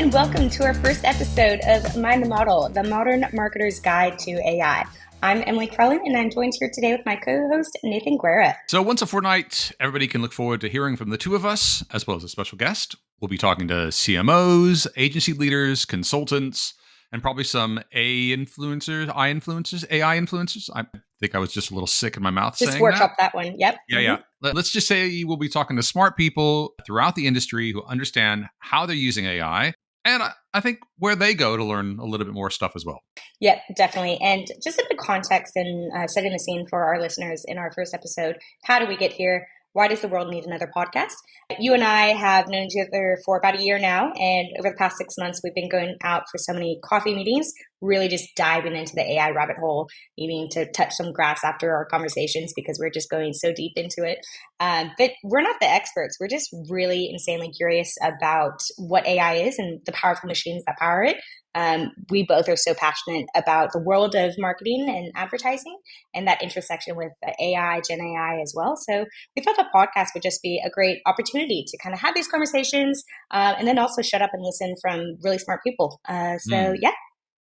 and welcome to our first episode of Mind the Model, the Modern Marketer's Guide to AI. I'm Emmalee Crellin, and I'm joined here today with my co-host, Nathan Guerra. So once a fortnight, everybody can look forward to hearing from the two of us, as well as a special guest. We'll be talking to CMOs, agency leaders, consultants, and probably some AI influencers. I think I was just a little sick in my mouth Just saying workshop that one. Yep. Yeah. Let's just say we'll be talking to smart people throughout the industry who understand how they're using AI, and I think where they go to learn a little bit more stuff as well. Yep, definitely. And just a bit of context and setting the scene for our listeners in our first episode. How did we get here? Why does the world need another podcast? You and I have known each other for about a year now, and over the past 6 months, we've been going out for so many coffee meetings, really just diving into the AI rabbit hole, needing to touch some grass after our conversations because we're just going so deep into it. But we're not the experts. We're just really insanely curious about what AI is and the powerful machines that power it. We both are so passionate about the world of marketing and advertising and that intersection with AI, Gen AI as well. So we thought the podcast would just be a great opportunity to kind of have these conversations and then also shut up and listen from really smart people.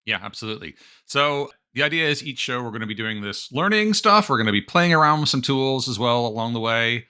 Yeah, absolutely. So the idea is each show we're going to be doing this learning stuff. We're going to be playing around with some tools as well along the way.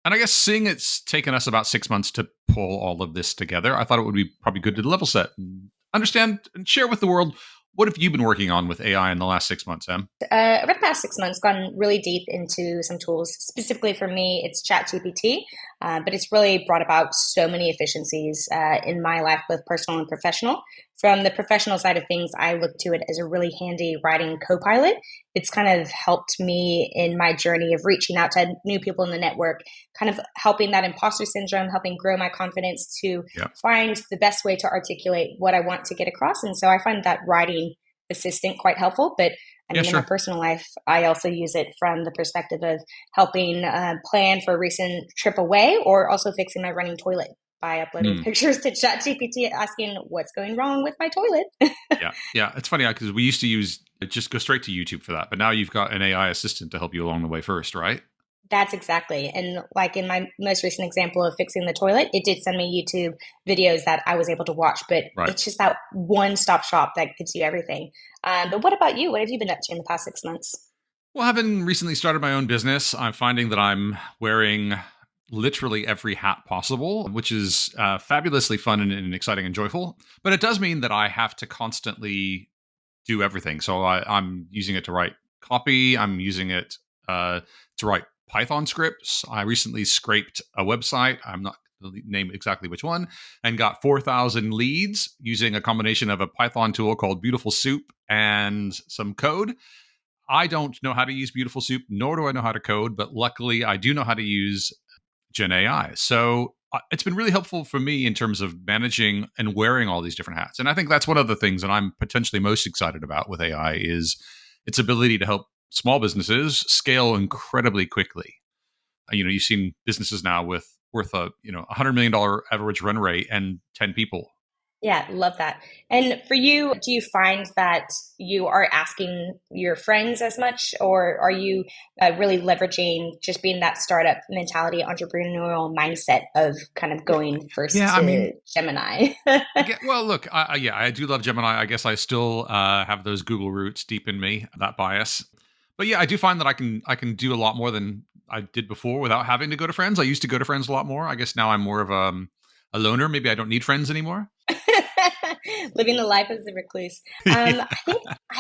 And I guess seeing it's taken us about 6 months to pull all of this together, I thought it would be probably good to level set and understand and share with the world, what have you been working on with AI in the last 6 months, Em? Over the past 6 months, gone really deep into some tools. Specifically for me, it's ChatGPT, but it's really brought about so many efficiencies in my life, both personal and professional. From the professional side of things, I look to it as a really handy writing co-pilot. It's kind of helped me in my journey of reaching out to new people in the network, kind of helping that imposter syndrome, helping grow my confidence to find the best way to articulate what I want to get across. And so I find that writing assistant quite helpful. But in my personal life, I also use it from the perspective of helping plan for a recent trip away, or also fixing my running toilet by uploading pictures to ChatGPT asking what's going wrong with my toilet. Yeah. It's funny because we used to just go straight to YouTube for that. But now you've got an AI assistant to help you along the way first, right? That's exactly. And like in my most recent example of fixing the toilet, it did send me YouTube videos that I was able to watch, but it's just that one-stop shop that gives you everything. But what about you? What have you been up to in the past 6 months? Well, having recently started my own business, I'm finding that I'm wearing literally every hat possible, which is fabulously fun and exciting and joyful. But it does mean that I have to constantly do everything. So I'm using it to write copy. I'm using it to write Python scripts. I recently scraped a website. I'm not going to name exactly which one, and got 4,000 leads using a combination of a Python tool called Beautiful Soup and some code. I don't know how to use Beautiful Soup, nor do I know how to code, but luckily I do know how to use Gen AI. So it's been really helpful for me in terms of managing and wearing all these different hats. And I think that's one of the things that I'm potentially most excited about with AI is its ability to help small businesses scale incredibly quickly. You've seen businesses now worth a $100 million average run rate and 10 people. Yeah, love that. And for you, do you find that you are asking your friends as much, or are you really leveraging just being that startup mentality, entrepreneurial mindset of kind of going first to Gemini? I do love Gemini. I guess I still have those Google roots deep in me, that bias. But yeah, I do find that I can do a lot more than I did before without having to go to friends. I used to go to friends a lot more. I guess now I'm more of a loner. Maybe I don't need friends anymore. Living the life as a recluse. I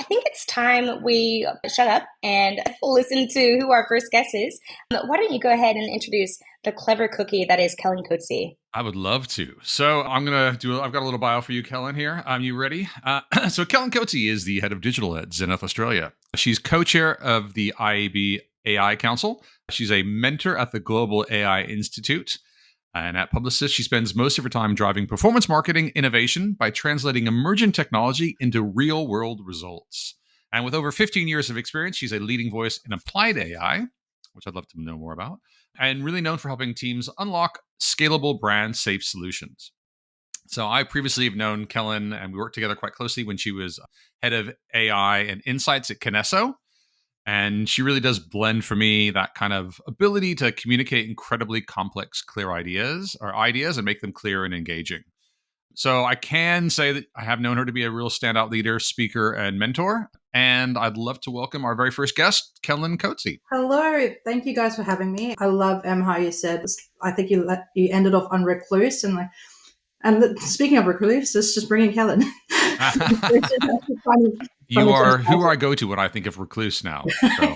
think it's time we shut up and listen to who our first guest is. Why don't you go ahead and introduce the clever cookie that is Kellyn Coetzee? I would love to. So I've got a little bio for you, Kellyn, here. You ready? So Kellyn Coetzee is the head of digital at Zenith Australia. She's co-chair of the IAB AI Council. She's a mentor at the Global AI Institute. And at Publicis, she spends most of her time driving performance marketing innovation by translating emergent technology into real-world results. And with over 15 years of experience, she's a leading voice in applied AI, which I'd love to know more about, and really known for helping teams unlock scalable brand-safe solutions. So I previously have known Kellyn, and we worked together quite closely when she was head of AI and insights at Kinesso. And she really does blend for me that kind of ability to communicate incredibly complex, clear ideas and make them clear and engaging. So I can say that I have known her to be a real standout leader, speaker, and mentor. And I'd love to welcome our very first guest, Kellyn Coetzee. Hello. Thank you guys for having me. I love how you said, I think you ended off on recluse speaking of recluse, let's just bring in Kellyn. You are who I go to when I think of recluse now. So.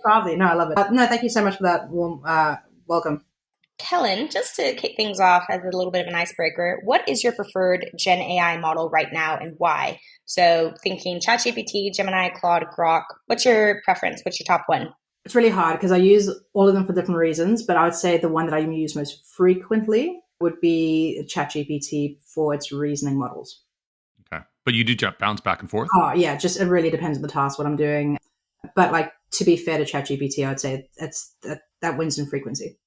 Probably. No, I love it. No, thank you so much for that warm welcome. Kellyn, just to kick things off as a little bit of an icebreaker, what is your preferred Gen AI model right now and why? So thinking ChatGPT, Gemini, Claude, Grok, what's your preference? What's your top one? It's really hard because I use all of them for different reasons, but I would say the one that I use most frequently would be ChatGPT for its reasoning models. Okay. But you do bounce back and forth? Oh, yeah. Just it really depends on the task, what I'm doing. But like, to be fair to ChatGPT, I would say that wins in frequency.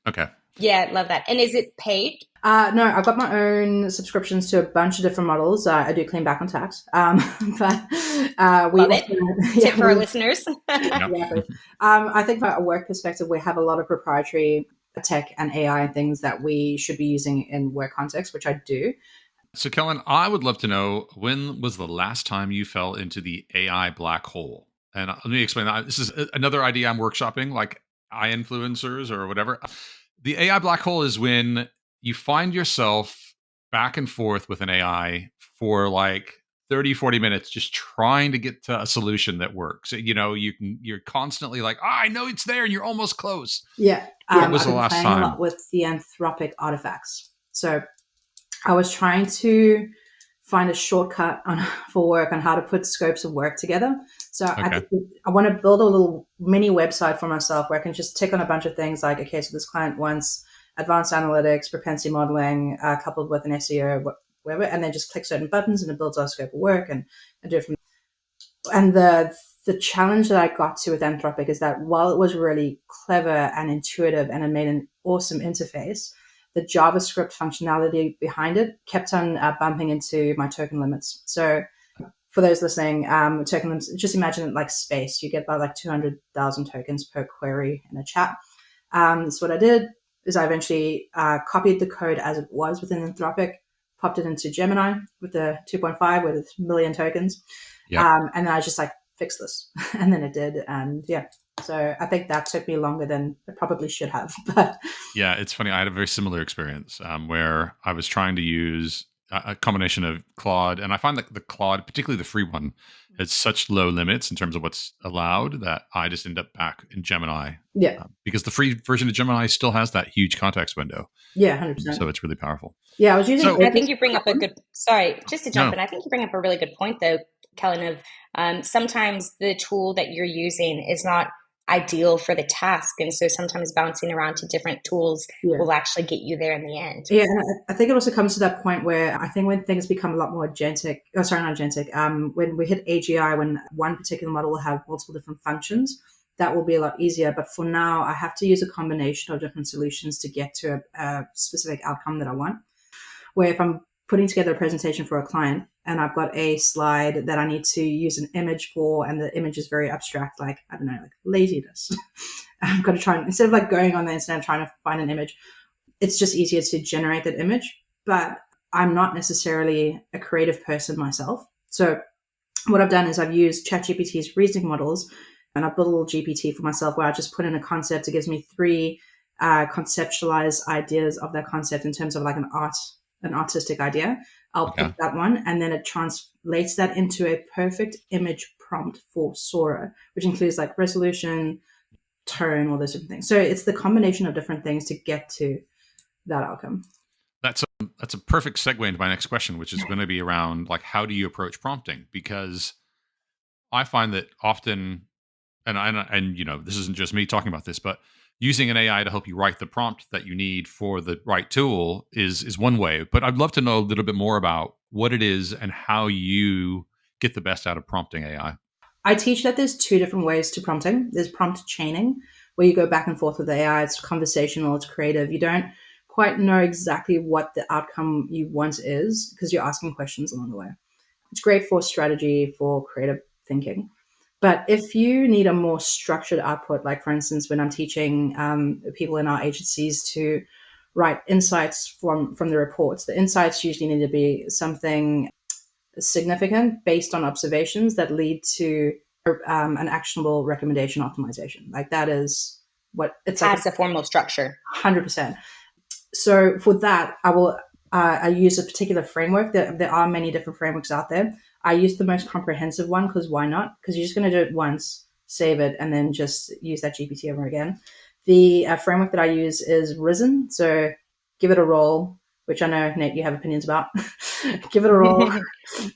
Okay. Yeah, love that. And is it paid? No, I've got my own subscriptions to a bunch of different models. I do clean back on tax. But we love it. Tip for our listeners. I think from a work perspective, we have a lot of proprietary tech and AI things that we should be using in work context, which I do. So, Kellyn, I would love to know, when was the last time you fell into the AI black hole? And let me explain that. This is another idea I'm workshopping, like AI influencers or whatever. The AI black hole is when you find yourself back and forth with an AI for like 30, 40 minutes, just trying to get to a solution that works. You're constantly like, I know it's there and you're almost close. Yeah. What was the last time? I've been playing a lot with the anthropic artifacts. So I was trying to find a shortcut for work on how to put scopes of work together. So okay. I want to build a little mini website for myself where I can just tick on a bunch of things like, okay, so this client wants advanced analytics, propensity modeling, coupled with an SEO, whatever, and then just click certain buttons and it builds our scope of work and do it from there. And the challenge that I got to with Anthropic is that while it was really clever and intuitive and it made an awesome interface, the JavaScript functionality behind it kept on bumping into my token limits. So for those listening, token limits, just imagine it like space. You get about like 200,000 tokens per query in a chat. So what I did is I eventually copied the code as it was within Anthropic, popped it into Gemini with the 2.5 with a million tokens. Yep. And then I just like, fix this. And then it did. And yeah. So I think that took me longer than it probably should have. But yeah, it's funny. I had a very similar experience where I was trying to use a combination of Claude, and I find that the Claude, particularly the free one, has such low limits in terms of what's allowed that I just end up back in Gemini. Yeah, because the free version of Gemini still has that huge context window. Yeah, 100%. So it's really powerful. Yeah, I was using. I think you bring up a good. Sorry, just to jump in. I think you bring up a really good point, though, Kellyn. Of sometimes the tool that you're using is not ideal for the task, and so sometimes bouncing around to different tools will actually get you there in the end. Yeah, and I think it also comes to that point where I think when things become a lot more agentic, when we hit AGI, when one particular model will have multiple different functions, that will be a lot easier. But for now, I have to use a combination of different solutions to get to a specific outcome that I want. Where if I'm putting together a presentation for a client and I've got a slide that I need to use an image for, and the image is very abstract, like, I don't know, like laziness. I've got to try and, instead of like going on the internet and trying to find an image, it's just easier to generate that image. But I'm not necessarily a creative person myself. So what I've done is I've used ChatGPT's reasoning models, and I've built a little GPT for myself where I just put in a concept. It gives me 3 conceptualized ideas of that concept in terms of like an artistic idea. I'll pick that one, and then it translates that into a perfect image prompt for Sora, which includes like resolution, tone, all those different things. So it's the combination of different things to get to that outcome. That's a perfect segue into my next question, which is going to be around like, how do you approach prompting? Because I find that often, and you know, this isn't just me talking about this, but using an AI to help you write the prompt that you need for the right tool is one way. But I'd love to know a little bit more about what it is and how you get the best out of prompting AI. I teach that there's 2 different ways to prompting. There's prompt chaining, where you go back and forth with AI. It's conversational, it's creative. You don't quite know exactly what the outcome you want is because you're asking questions along the way. It's great for strategy, for creative thinking. But if you need a more structured output, like for instance, when I'm teaching people in our agencies to write insights from the reports. The insights usually need to be something significant based on observations that lead to an actionable recommendation optimization. Like that is what it's like. Has a formal structure. 100%. So for that, I use a particular framework. There are many different frameworks out there. I use the most comprehensive one because why not? Because you're just going to do it once, save it, and then just use that GPT over again. The framework that I use is Risen. So give it a roll, which I know, Nate, you have opinions about. Give it a roll,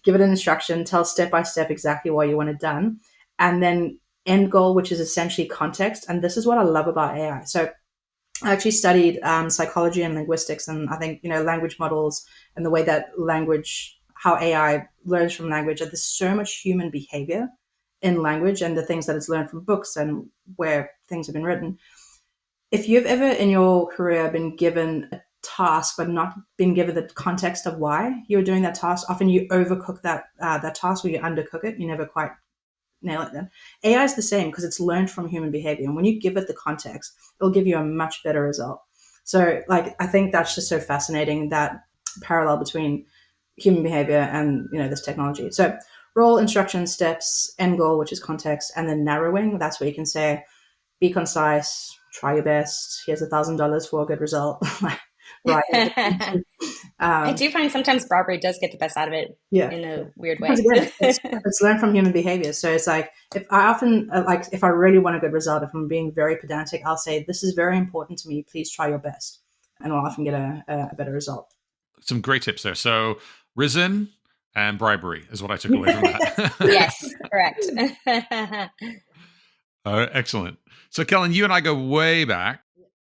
give it an instruction, tell step by step exactly what you want it done. And then end goal, which is essentially context. And this is what I love about AI. So I actually studied psychology and linguistics, and I think, language models and the way that how AI learns from language, and there's so much human behavior in language and the things that it's learned from books and where things have been written. If you've ever in your career been given a task but not been given the context of why you're doing that task, often you overcook that task or you undercook it. You never quite nail it then. AI is the same because it's learned from human behavior. And when you give it the context, it'll give you a much better result. So I think that's just so fascinating, that parallel between human behavior and, this technology. So role, instruction, steps, end goal, which is context, and then narrowing. That's where you can say, be concise, try your best. Here's $1,000 for a good result. Right. I do find sometimes bribery does get the best out of it in a weird way. Again, it's learned from human behavior. So it's like, if I really want a good result, if I'm being very pedantic, I'll say, this is very important to me. Please try your best. And I'll often get a better result. Some great tips there. So Risen and bribery is what I took away from that. Yes, correct. Excellent. So Kellyn, you and I go way back.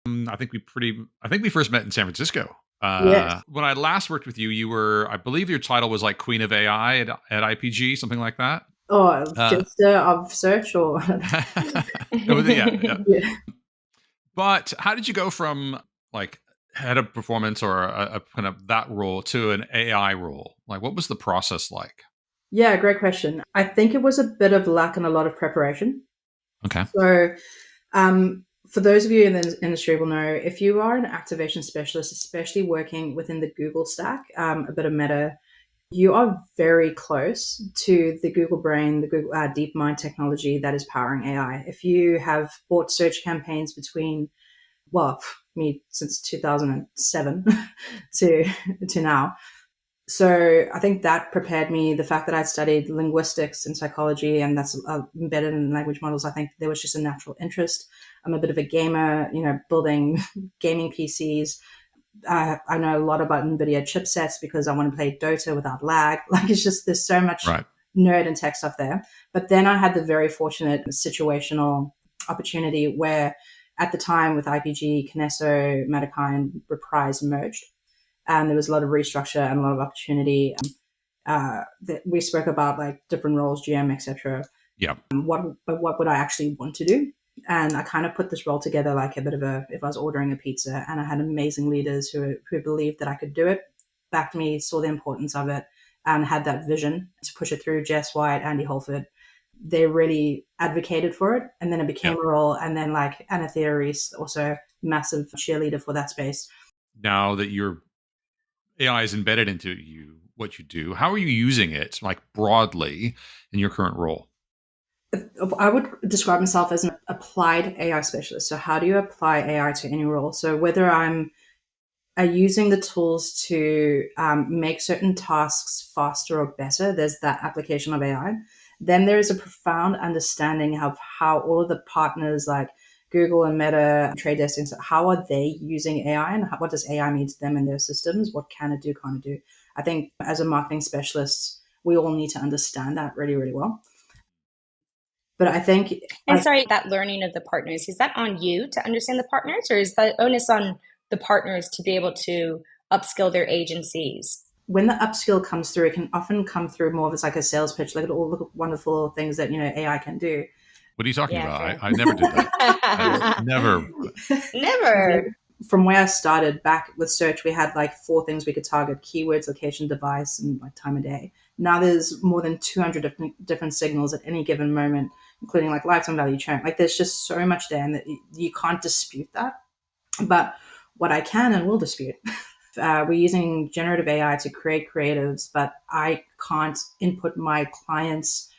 I think we first met in San Francisco. Yes. When I last worked with you, you were, I believe your title was like Queen of AI at IPG, something like that. Oh, just of search or? Yeah. But how did you go from like head of performance or a kind of that role to an AI role? Like, what was the process like? Yeah, great question. I think it was a bit of luck and a lot of preparation. Okay. So, for those of you in the industry will know, if you are an activation specialist, especially working within the Google stack, a bit of Meta, you are very close to the Google Brain, the Google DeepMind technology that is powering AI. If you have bought search campaigns between, me since 2007 to now. So I think that prepared me. The fact that I'd studied linguistics and psychology, and that's embedded in language models, I think there was just a natural interest. I'm a bit of a gamer, building gaming PCs. I know a lot about NVIDIA chipsets because I want to play Dota without lag. It's just, there's so much nerd and tech stuff there. But then I had the very fortunate situational opportunity where at the time with IPG, Kinesso, Metakai, and Reprise merged. And there was a lot of restructure and a lot of opportunity. That we spoke about like different roles, GM, etc. Yeah. What would I actually want to do? And I kind of put this role together like a bit of if I was ordering a pizza, and I had amazing leaders who believed that I could do it, backed me, saw the importance of it, and had that vision to push it through. Jess White, Andy Holford, they really advocated for it. And then it became a role. And then like Anna Theoris, also massive cheerleader for that space. Now that your AI is embedded into what you do, how are you using it like broadly in your current role? I would describe myself as an applied AI specialist. So how do you apply AI to any role? So whether I'm using the tools to make certain tasks faster or better, there's that application of AI. Then there is a profound understanding of how all of the partners like Google and Meta, Trade Desk, how are they using AI, and what does AI mean to them in their systems? What can it do, can't it do? I think as a marketing specialist, we all need to understand that really, really well. But I think... sorry, that learning of the partners, is that on you to understand the partners, or is the onus on the partners to be able to upskill their agencies? When the upskill comes through, it can often come through more of as like a sales pitch, like all the wonderful things that, AI can do. What are you talking about? Sure. I never did that. Never. From where I started back with search, we had like 4 things we could target: keywords, location, device, and like time of day. Now there's more than 200 different signals at any given moment, including like lifetime value, churn. Like there's just so much there, and that you can't dispute that. But What I can and will dispute. We're using generative AI to create creatives, but I can't input my clients'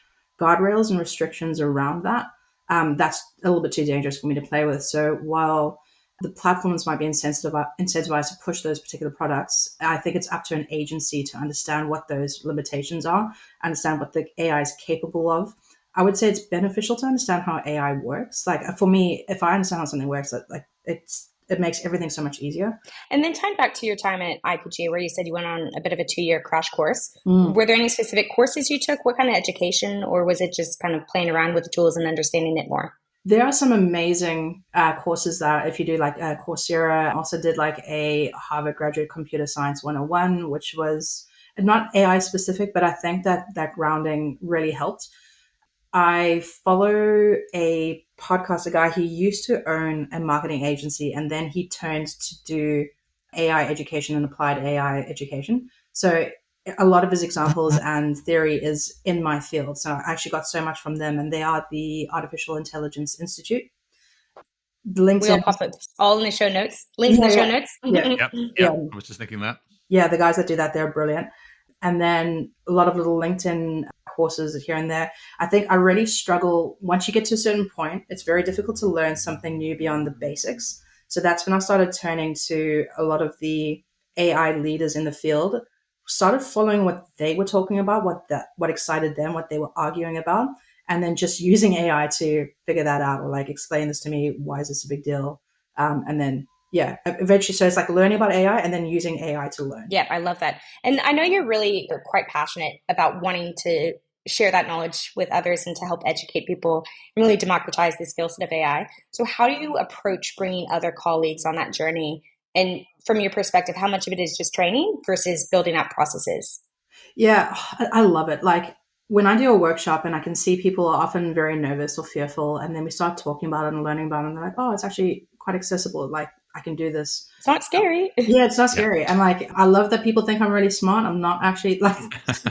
guardrails and restrictions around that. That's a little bit too dangerous for me to play with. So while the platforms might be incentivized to push those particular products, I think it's up to an agency to understand what those limitations are, understand what the AI is capable of. I would say it's beneficial to understand how AI works. Like for me, if I understand how something works, like it makes everything so much easier. And then tying back to your time at IPG, where you said you went on a bit of a 2-year crash course, were there any specific courses you took? What kind of education, or was it just kind of playing around with the tools and understanding it more? There are some amazing courses that if you do like Coursera. I also did like a Harvard Graduate Computer Science 101, which was not AI specific, but I think that grounding really helped. I follow a podcaster guy. He used to own a marketing agency, and then he turned to do AI education and applied AI education. So a lot of his examples and theory is in my field. So I actually got so much from them, and they are the Artificial Intelligence Institute. LinkedIn. We'll pop it all in the show notes. Links in the show notes. Yep. I was just thinking that. Yeah, the guys that do that, they're brilliant. And then a lot of little LinkedIn courses here and there. I think I really struggle. Once you get to a certain point, it's very difficult to learn something new beyond the basics. So that's when I started turning to a lot of the AI leaders in the field, started following what they were talking about, what excited them, what they were arguing about, and then just using AI to figure that out, or like explain this to me. Why is this a big deal? And then eventually, so it's like learning about AI and then using AI to learn. Yeah, I love that. And I know you're quite passionate about wanting to share that knowledge with others and to help educate people and really democratize the skill set of AI. So how do you approach bringing other colleagues on that journey? And from your perspective, how much of it is just training versus building out processes? Yeah, I love it. Like when I do a workshop and I can see people are often very nervous or fearful, and then we start talking about it and learning about it, and they're like, oh, it's actually quite accessible. Like I can do this. It's not scary. Yeah, it's not scary. Yeah. And like, I love that people think I'm really smart. I'm not actually like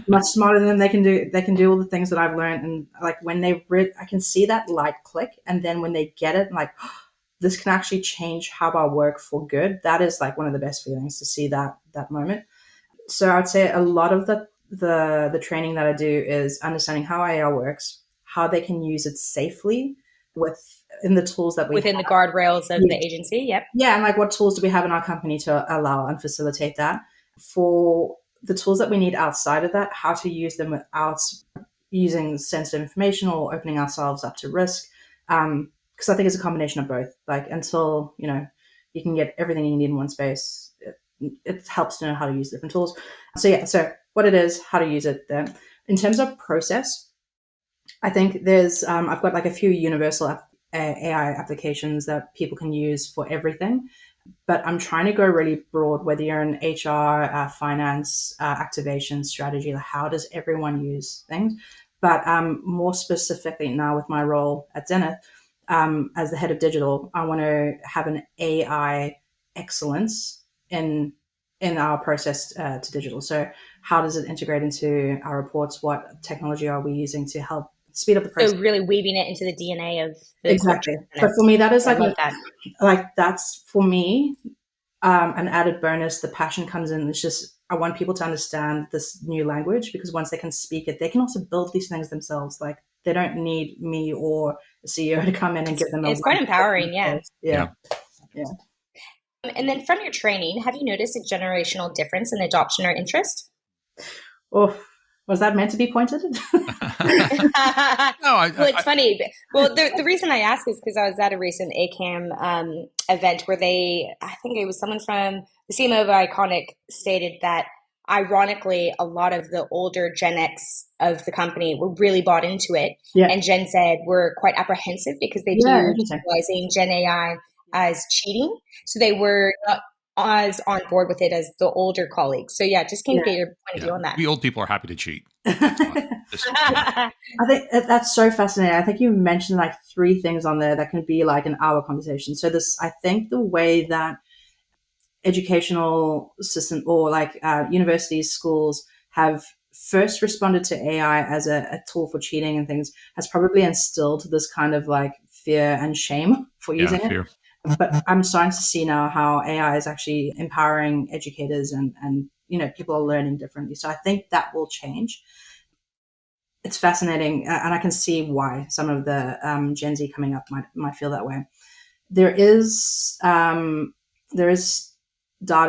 much smarter than them. They can do all the things that I've learned. And like when they read, I can see that light click. And then when they get it, I'm like, oh, this can actually change how I work for good. That is like one of the best feelings, to see that moment. So I'd say a lot of the training that I do is understanding how AI works, how they can use it safely in the tools that we within have. The guardrails of the agency. Yep. Yeah. And like what tools do we have in our company to allow and facilitate that? For the tools that we need outside of that, how to use them without using sensitive information or opening ourselves up to risk. Because I think it's a combination of both. Like until, you can get everything you need in one space, it helps to know how to use different tools. So what it is, how to use it there. In terms of process, I think there's, I've got like a few universal AI applications that people can use for everything, but I'm trying to go really broad, whether you're in HR, finance, activation, strategy, like how does everyone use things? But more specifically now with my role at Zenith, as the head of digital, I want to have an AI excellence in our process to digital. So how does it integrate into our reports? What technology are we using to help speed up the process? So really weaving it into the DNA of the exactly. But for me, that is that's for me an added bonus. The passion comes in. It's just I want people to understand this new language, because once they can speak it, they can also build these things themselves. Like they don't need me or the CEO to come in and give them. It's quite empowering. Yeah. And then from your training, have you noticed a generational difference in adoption or interest? Oh, was that meant to be pointed? It's funny. Well, the reason I ask is because I was at a recent ACAM event where I think it was someone from the CMO of Iconic stated that ironically, a lot of the older Gen X of the company were really bought into it. Yeah. And Gen Z were quite apprehensive because they viewed utilizing Gen AI as cheating. So they were not as on board with it as the older colleagues. So just can get your point of view on that. We old people are happy to cheat. I think that's so fascinating. I think you mentioned like 3 things on there that can be like an hour conversation. So I think the way that educational system or like universities, schools have first responded to AI as a tool for cheating and things has probably instilled this kind of like fear and shame for using it. But I'm starting to see now how AI is actually empowering educators and people are learning differently. So I think that will change. It's fascinating, and I can see why some of the Gen Z coming up might feel that way. There is data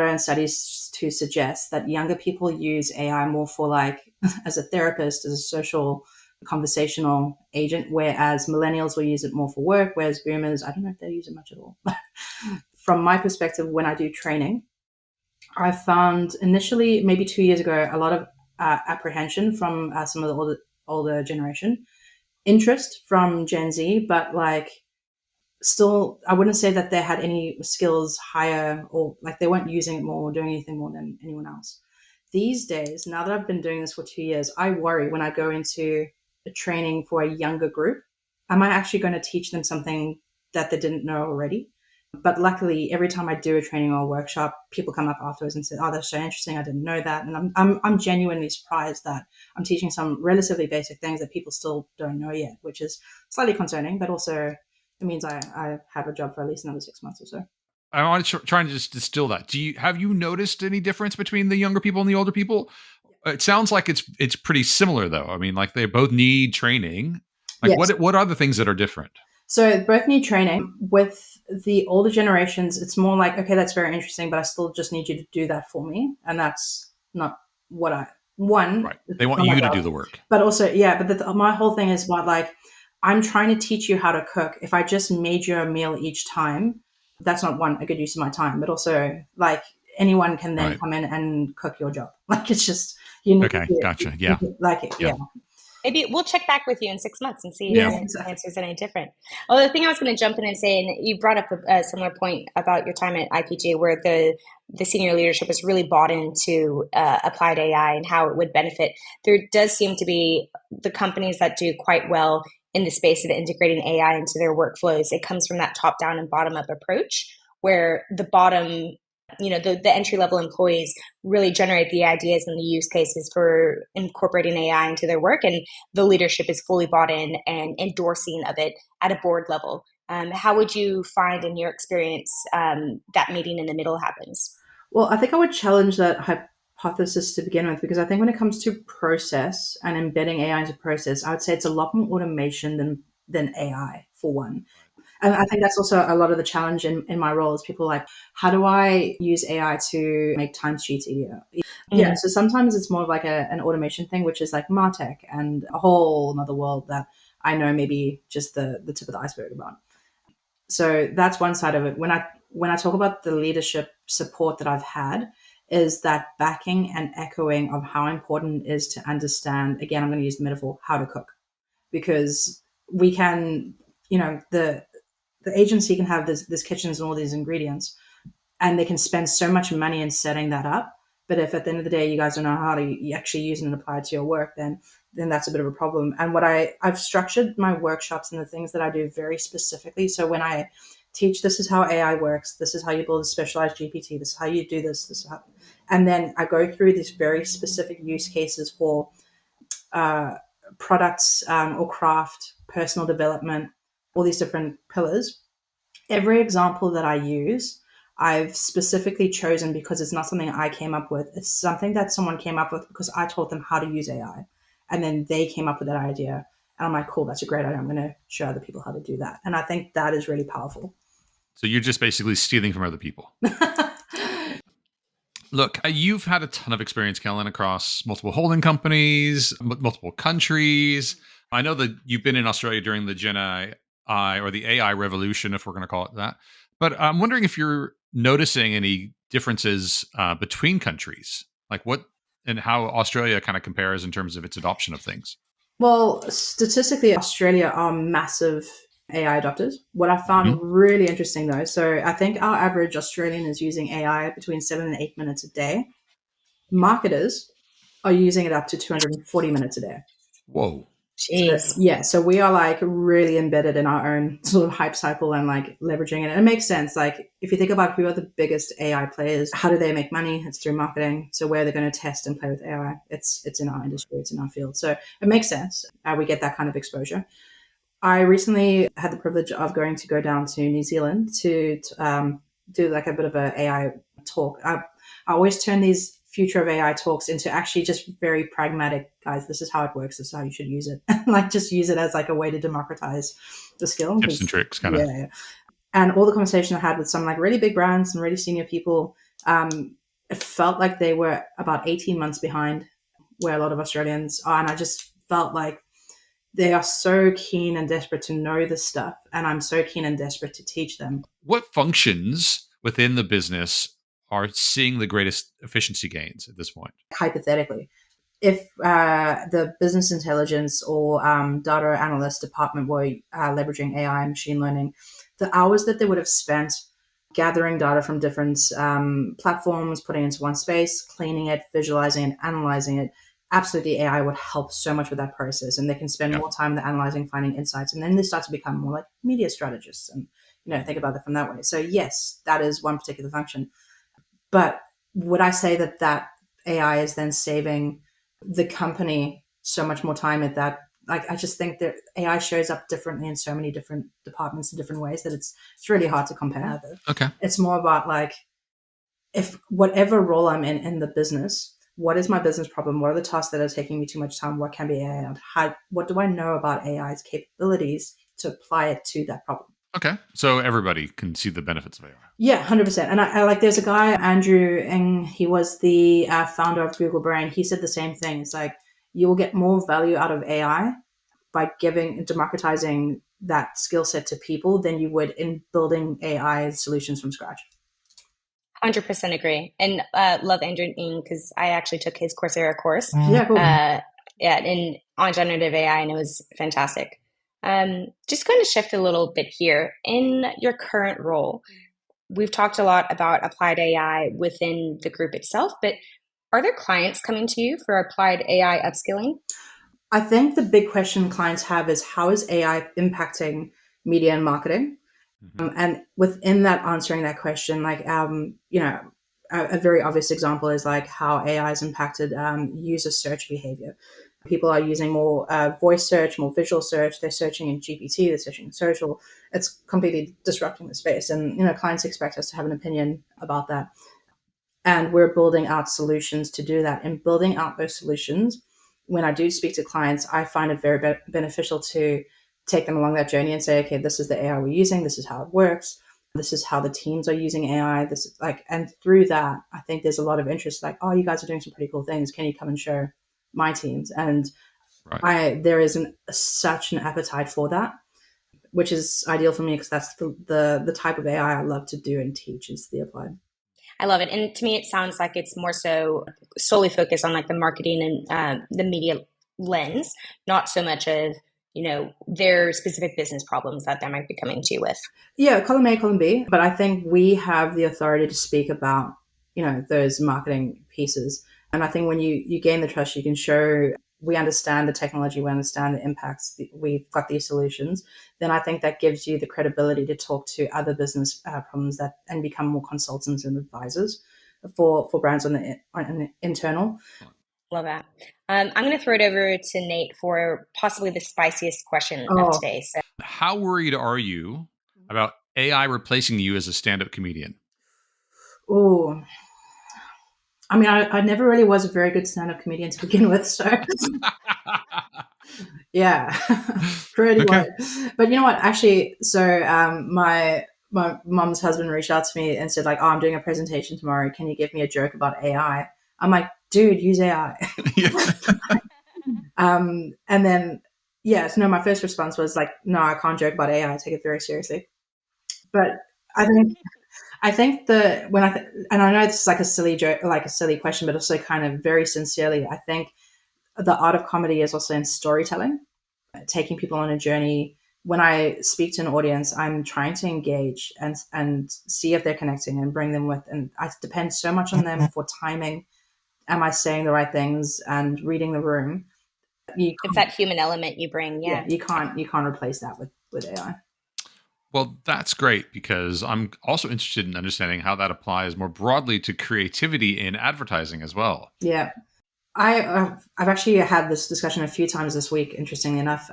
and studies to suggest that younger people use AI more for like as a therapist, as a social conversational agent, whereas millennials will use it more for work, whereas boomers, I don't know if they use it much at all. From my perspective, when I do training, I found initially, maybe 2 years ago, a lot of apprehension from some of the older generation, interest from Gen Z, but like still, I wouldn't say that they had any skills higher or like they weren't using it more or doing anything more than anyone else. These days, now that I've been doing this for 2 years, I worry when I go into a training for a younger group, am I actually going to teach them something that they didn't know already? But luckily, every time I do a training or a workshop, people come up afterwards and say, "Oh, that's so interesting. I didn't know that." And I'm genuinely surprised that I'm teaching some relatively basic things that people still don't know yet, which is slightly concerning, but also it means I have a job for at least another 6 months or so. I want to try and just distill that. Have you noticed any difference between the younger people and the older people? It sounds like it's pretty similar though. I mean, like they both need training. Like Yes. what are the things that are different? So both need training. With the older generations, it's more like, okay, that's very interesting, but I still just need you to do that for me. And that's not what I want. Right. They want you to do the work. But also, yeah, but my whole thing is about like, I'm trying to teach you how to cook. If I just made you a meal each time, that's not a good use of my time, but also like anyone can then come in and cook your job. Like it's just, you need to gotcha. Yeah. Yeah. Maybe we'll check back with you in 6 months and see if the answer is any different. Well, the thing I was going to jump in and say, and you brought up a similar point about your time at IPG, where the senior leadership was really bought into applied AI and how it would benefit. There does seem to be the companies that do quite well in the space of integrating AI into their workflows. It comes from that top down and bottom up approach, where the bottom, the entry level employees really generate the ideas and the use cases for incorporating AI into their work, and the leadership is fully bought in and endorsing of it at a board level. How would you find in your experience that meeting in the middle happens? Well, I think I would challenge that hypothesis to begin with, because I think when it comes to process and embedding AI into process, I would say it's a lot more automation than AI, for one. And I think that's also a lot of the challenge in my role is people like, how do I use AI to make timesheets easier? Mm-hmm. Yeah, so sometimes it's more of like an automation thing, which is like MarTech and a whole another world that I know maybe just the tip of the iceberg about. So that's one side of it. When I talk about the leadership support that I've had, is that backing and echoing of how important it is to understand, again, I'm going to use the metaphor, how to cook. Because we can, the agency can have this kitchens and all these ingredients, and they can spend so much money in setting that up. But if at the end of the day you guys don't know how to actually use it and apply it to your work, then that's a bit of a problem. And I've structured my workshops and the things that I do very specifically. So when I teach, this is how AI works, this is how you build a specialized GPT, this is how you do this, and then I go through these very specific use cases for products or craft, personal development, all these different pillars. Every example that I use, I've specifically chosen because it's not something I came up with. It's something that someone came up with because I taught them how to use AI. And then they came up with that idea. And I'm like, cool, that's a great idea. I'm going to show other people how to do that. And I think that is really powerful. So you're just basically stealing from other people. Look, you've had a ton of experience, Kellyn, across multiple holding companies, multiple countries. I know that you've been in Australia during the Gen AI or the AI revolution, if we're going to call it that. But I'm wondering if you're noticing any differences between countries, like what and how Australia kind of compares in terms of its adoption of things. Well, statistically, Australia are massive AI adopters. What I found really interesting though, so I think our average Australian is using AI between 7 and 8 minutes a day. Marketers are using it up to 240 minutes a day. Whoa. Jeez. So we are like really embedded in our own sort of hype cycle and like leveraging it. And it makes sense. Like if you think about who are the biggest AI players, how do they make money? It's through marketing. So where they're going to test and play with AI, it's in our industry, it's in our field. So it makes sense. We get that kind of exposure. I recently had the privilege of go down to New Zealand to do like a bit of an AI talk. I always turn these future of AI talks into actually just very pragmatic, guys, this is how it works, this is how you should use it. Like just use it as like a way to democratize the skill. Tips and tricks kind of. Yeah. And all the conversation I had with some like really big brands and really senior people, it felt like they were about 18 months behind where a lot of Australians are. And I just felt like they are so keen and desperate to know this stuff. And I'm so keen and desperate to teach them. What functions within the business are seeing the greatest efficiency gains at this point? Hypothetically, if the business intelligence or data analyst department were leveraging AI and machine learning, the hours that they would have spent gathering data from different platforms, putting it into one space, cleaning it, visualizing and analyzing it, absolutely AI would help so much with that process. And they can spend more time analyzing, finding insights. And then they start to become more like media strategists and, think about it from that way. So yes, that is one particular function. But would I say that AI is then saving the company so much more time at that? Like, I just think that AI shows up differently in so many different departments in different ways that it's really hard to compare. Okay. It's more about like, if whatever role I'm in the business, what is my business problem? What are the tasks that are taking me too much time? What can be AI? What do I know about AI's capabilities to apply it to that problem? Okay. So everybody can see the benefits of AI. Yeah, 100%. And I like, there's a guy, Andrew Ng, he was the founder of Google Brain. He said the same thing. It's like, you will get more value out of AI by democratizing that skill set to people than you would in building AI solutions from scratch. 100% agree. And love Andrew Ng because I actually took his Coursera course. Yeah, cool. On generative AI, and it was fantastic. Just going to shift a little bit here. In your current role, we've talked a lot about applied AI within the group itself, but are there clients coming to you for applied AI upskilling? I think the big question clients have is, how is AI impacting media and marketing? Mm-hmm. And within that, answering that question, like, a very obvious example is like how AI has impacted user search behavior. People are using more voice search, more visual search. They're searching in GPT, they're searching in social. It's completely disrupting the space. And, clients expect us to have an opinion about that. And we're building out solutions to do that. And building out those solutions, when I do speak to clients, I find it very beneficial to take them along that journey and say, okay, this is the AI we're using. This is how it works. This is how the teams are using AI. This is like, and through that, I think there's a lot of interest. Like, oh, you guys are doing some pretty cool things. Can you come and show my teams? And there is such an appetite for that, which is ideal for me because that's the type of AI I love to do and teach, is the applied. I love it. And to me, it sounds like it's more so solely focused on like the marketing and the media lens, not so much of, their specific business problems that they might be coming to you with. Yeah, column A, column B. But I think we have the authority to speak about, those marketing pieces. And I think when you gain the trust, you can show we understand the technology, we understand the impacts, we've got these solutions, then I think that gives you the credibility to talk to other business problems and become more consultants and advisors for brands on the internal. Love that. I'm going to throw it over to Nate for possibly the spiciest question of today. So, how worried are you about AI replacing you as a stand-up comedian? Oh, I mean, I never really was a very good stand-up comedian to begin with, so yeah, pretty well. But you know what? Actually, so my mom's husband reached out to me and said, like, oh, I'm doing a presentation tomorrow. Can you give me a joke about AI? I'm like, dude, use AI. And then, my first response was like, no, I can't joke about AI. I take it very seriously. But I think and I know this is like a silly joke, like a silly question, but also kind of very sincerely, I think the art of comedy is also in storytelling, taking people on a journey. When I speak to an audience, I'm trying to engage and see if they're connecting and bring them with, and I depend so much on them for timing. Am I saying the right things and reading the room? It's that human element you bring. Yeah. You can't replace that with AI. Well, that's great, because I'm also interested in understanding how that applies more broadly to creativity in advertising as well. Yeah. I've actually had this discussion a few times this week, interestingly enough,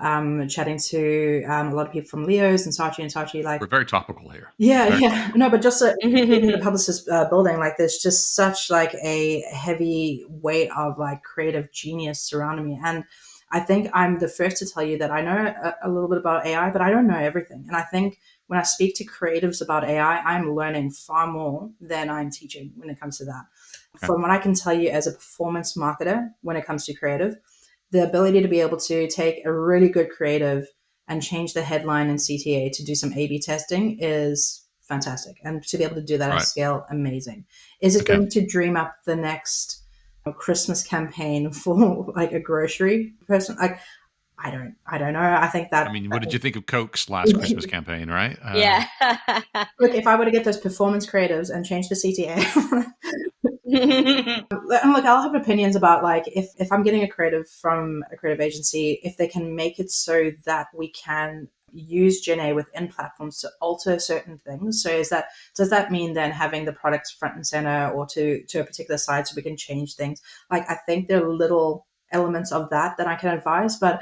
chatting to a lot of people from Leo's and Saatchi, like, we're very topical here. Yeah. No, but just in the publicist building, like, there's just such like a heavy weight of like creative genius surrounding me. And I think I'm the first to tell you that I know a little bit about AI, but I don't know everything. And I think when I speak to creatives about AI, I'm learning far more than I'm teaching when it comes to that. Okay. From what I can tell you as a performance marketer, when it comes to creative, the ability to be able to take a really good creative and change the headline in CTA to do some A/B testing is fantastic. And to be able to do that at scale, amazing. Is it going to dream up the next Christmas campaign for like a grocery person? Like, I don't know. I think that. I mean, what did you think of Coke's last Christmas campaign, right? Yeah. Look, if I were to get those performance creatives and change the CTA. And look, I'll have opinions about like if I'm getting a creative from a creative agency, if they can make it so that we can use Gen A within platforms to alter certain things. So does that mean then having the products front and center or to a particular side so we can change things? Like, I think there are little elements of that I can advise, but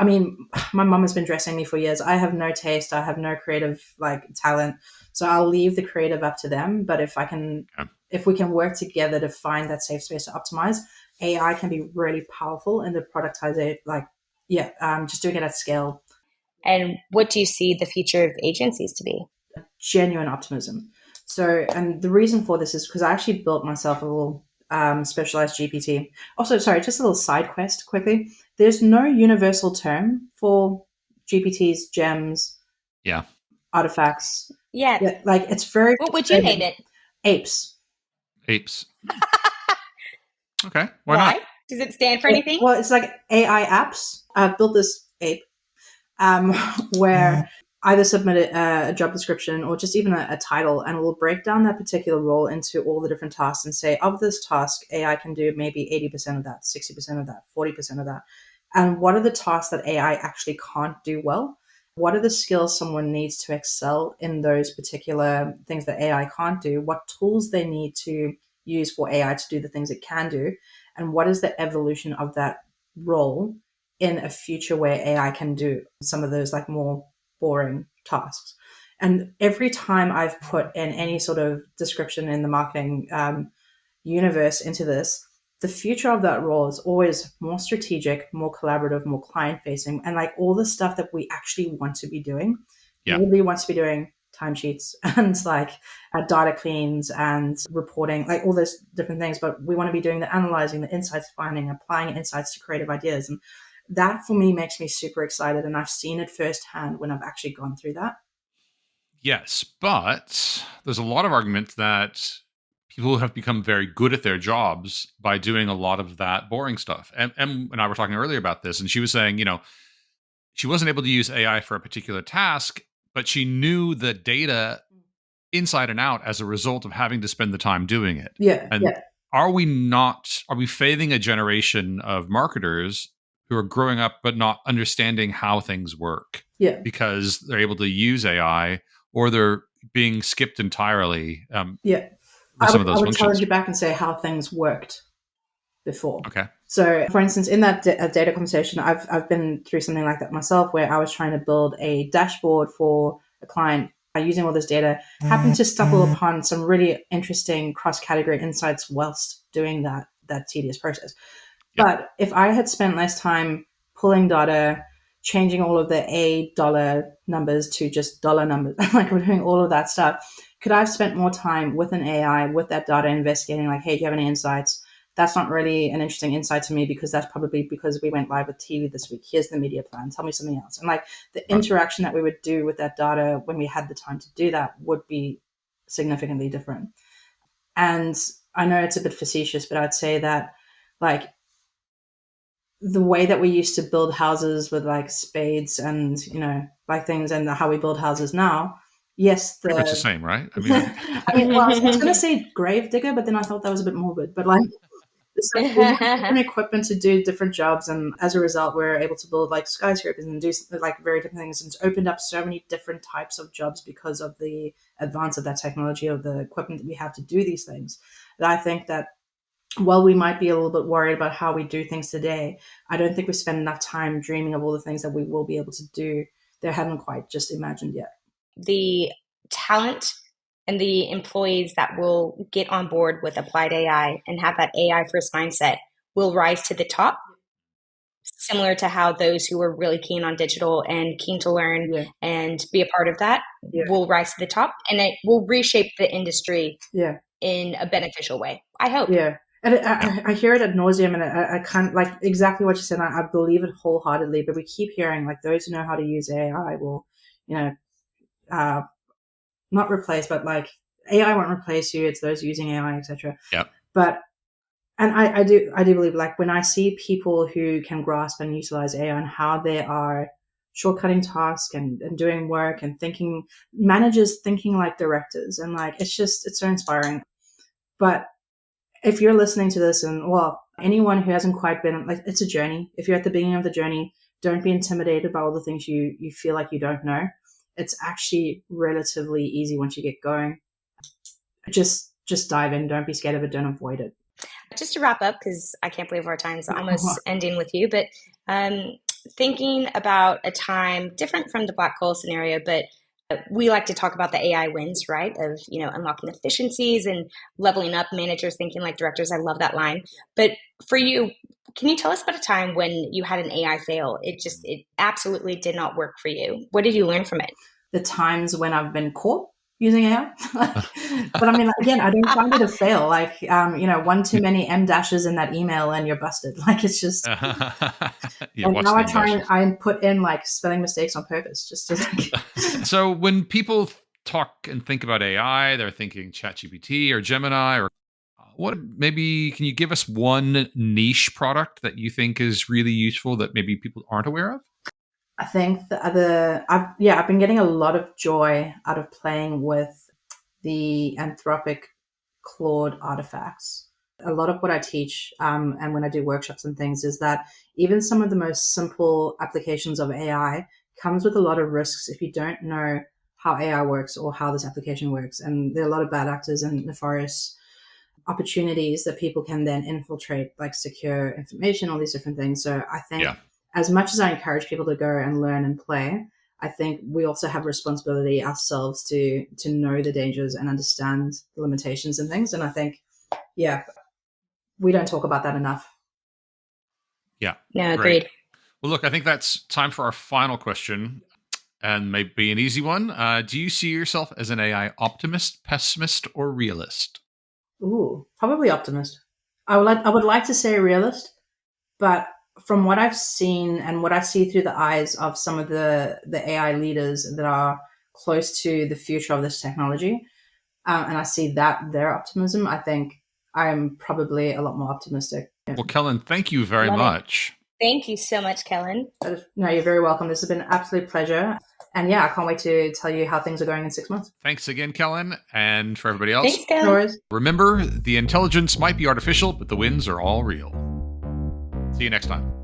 I mean, my mum has been dressing me for years. I have no taste. I have no creative like talent. So I'll leave the creative up to them. But if we can work together to find that safe space to optimize, AI can be really powerful in the productization, just doing it at scale. And what do you see the future of agencies to be? Genuine optimism. So, and the reason for this is because I actually built myself a little specialized GPT. Also, sorry, just a little side quest quickly. There's no universal term for GPTs, gems, artifacts. Yeah. Like, it's very. What would you name it? Apes. Okay. Why not? Does it stand for anything? Well, it's like AI apps. I've built this ape where either submit a job description or just even a title, and we'll break down that particular role into all the different tasks and say, of this task, AI can do maybe 80% of that, 60% of that, 40% of that. And what are the tasks that AI actually can't do well? What are the skills someone needs to excel in those particular things that AI can't do? What tools they need to use for AI to do the things it can do? And what is the evolution of that role in a future where AI can do some of those like more boring tasks? And every time I've put in any sort of description in the marketing universe into this, the future of that role is always more strategic, more collaborative, more client facing, and like all the stuff that we actually want to be doing. Nobody wants to be doing timesheets and like data cleans and reporting, like all those different things. But we want to be doing the analyzing, the insights finding, applying insights to creative ideas. And that for me makes me super excited. And I've seen it firsthand when I've actually gone through that. Yes, but there's a lot of argument that people have become very good at their jobs by doing a lot of that boring stuff. Em and I were talking earlier about this, and she was saying, she wasn't able to use AI for a particular task, but she knew the data inside and out as a result of having to spend the time doing it. Are we failing a generation of marketers who are growing up but not understanding how things work? Because they're able to use AI, or they're being skipped entirely. I would challenge you back and say how things worked before. Okay. So, for instance, in that data conversation, I've been through something like that myself, where I was trying to build a dashboard for a client using all this data. Happened to stumble upon some really interesting cross-category insights whilst doing that tedious process. But if I had spent less time pulling data, changing all of the $dollar numbers to just dollar numbers, like we're doing all of that stuff, could I have spent more time with an AI, with that data, investigating like, hey, do you have any insights? That's not really an interesting insight to me because that's probably because we went live with TV this week. Here's the media plan. Tell me something else. And like the interaction that we would do with that data when we had the time to do that would be significantly different. And I know it's a bit facetious, but I'd say that like the way that we used to build houses with like spades and, like things, and how we build houses now, yes, pretty much the same, right? I mean, well, I was going to say grave digger, but then I thought that was a bit morbid. But like, we have different equipment to do different jobs, and as a result, we're able to build like skyscrapers and do like very different things. And it's opened up so many different types of jobs because of the advance of that technology, of the equipment that we have to do these things. That I think that while we might be a little bit worried about how we do things today, I don't think we spend enough time dreaming of all the things that we will be able to do that haven't quite just imagined yet. The talent and the employees that will get on board with applied AI and have that AI first mindset will rise to the top, similar to how those who are really keen on digital and keen to learn and be a part of that will rise to the top, and it will reshape the industry in a beneficial way, I hope. Yeah. And I hear it ad nauseum, and I can't, like, exactly what you said. I believe it wholeheartedly, but we keep hearing, like, those who know how to use AI will, not replace, but like AI won't replace you. It's those using AI, etc. Yep. But, and I do believe, like, when I see people who can grasp and utilize AI and how they are shortcutting tasks and doing work and thinking, managers thinking like directors, and like, it's so inspiring. But if you're listening to this, and well, anyone who hasn't quite been, like, it's a journey. If you're at the beginning of the journey, don't be intimidated by all the things you feel like you don't know. It's actually relatively easy once you get going. Just dive in. Don't be scared of it. Don't avoid it. Just to wrap up, because I can't believe our time's almost ending with you, but thinking about a time different from the black hole scenario, but we like to talk about the AI wins, right? Of, unlocking efficiencies and leveling up, managers thinking like directors. I love that line. But for you, can you tell us about a time when you had an AI fail? It absolutely did not work for you. What did you learn from it? The times when I've been caught using AI. But I mean, again, I don't find it a fail. Like, one too many M dashes in that email and you're busted. Like, it's just, and now I put in like spelling mistakes on purpose just to like. So when people talk and think about AI, they're thinking ChatGPT or Gemini, or maybe can you give us one niche product that you think is really useful that maybe people aren't aware of? I think I've been getting a lot of joy out of playing with the Anthropic Claude artifacts. A lot of what I teach and when I do workshops and things is that even some of the most simple applications of AI comes with a lot of risks if you don't know how AI works or how this application works. And there are a lot of bad actors and nefarious opportunities that people can then infiltrate, like secure information, all these different things. So I think as much as I encourage people to go and learn and play, I think we also have responsibility ourselves to know the dangers and understand the limitations and things. And I think, we don't talk about that enough. Yeah. No, agreed. Great. Well, look, I think that's time for our final question, and maybe an easy one. Do you see yourself as an AI optimist, pessimist, or realist? Ooh, probably optimist. I would like to say realist, but from what I've seen and what I see through the eyes of some of the AI leaders that are close to the future of this technology, and I see that their optimism, I think I'm probably a lot more optimistic. Well, Kellyn, thank you very much. Thank you so much, Kellyn. No, you're very welcome. This has been an absolute pleasure. And I can't wait to tell you how things are going in 6 months. Thanks again, Kellyn. And for everybody else, thanks, Kellyn. Remember, the intelligence might be artificial, but the wins are all real. See you next time.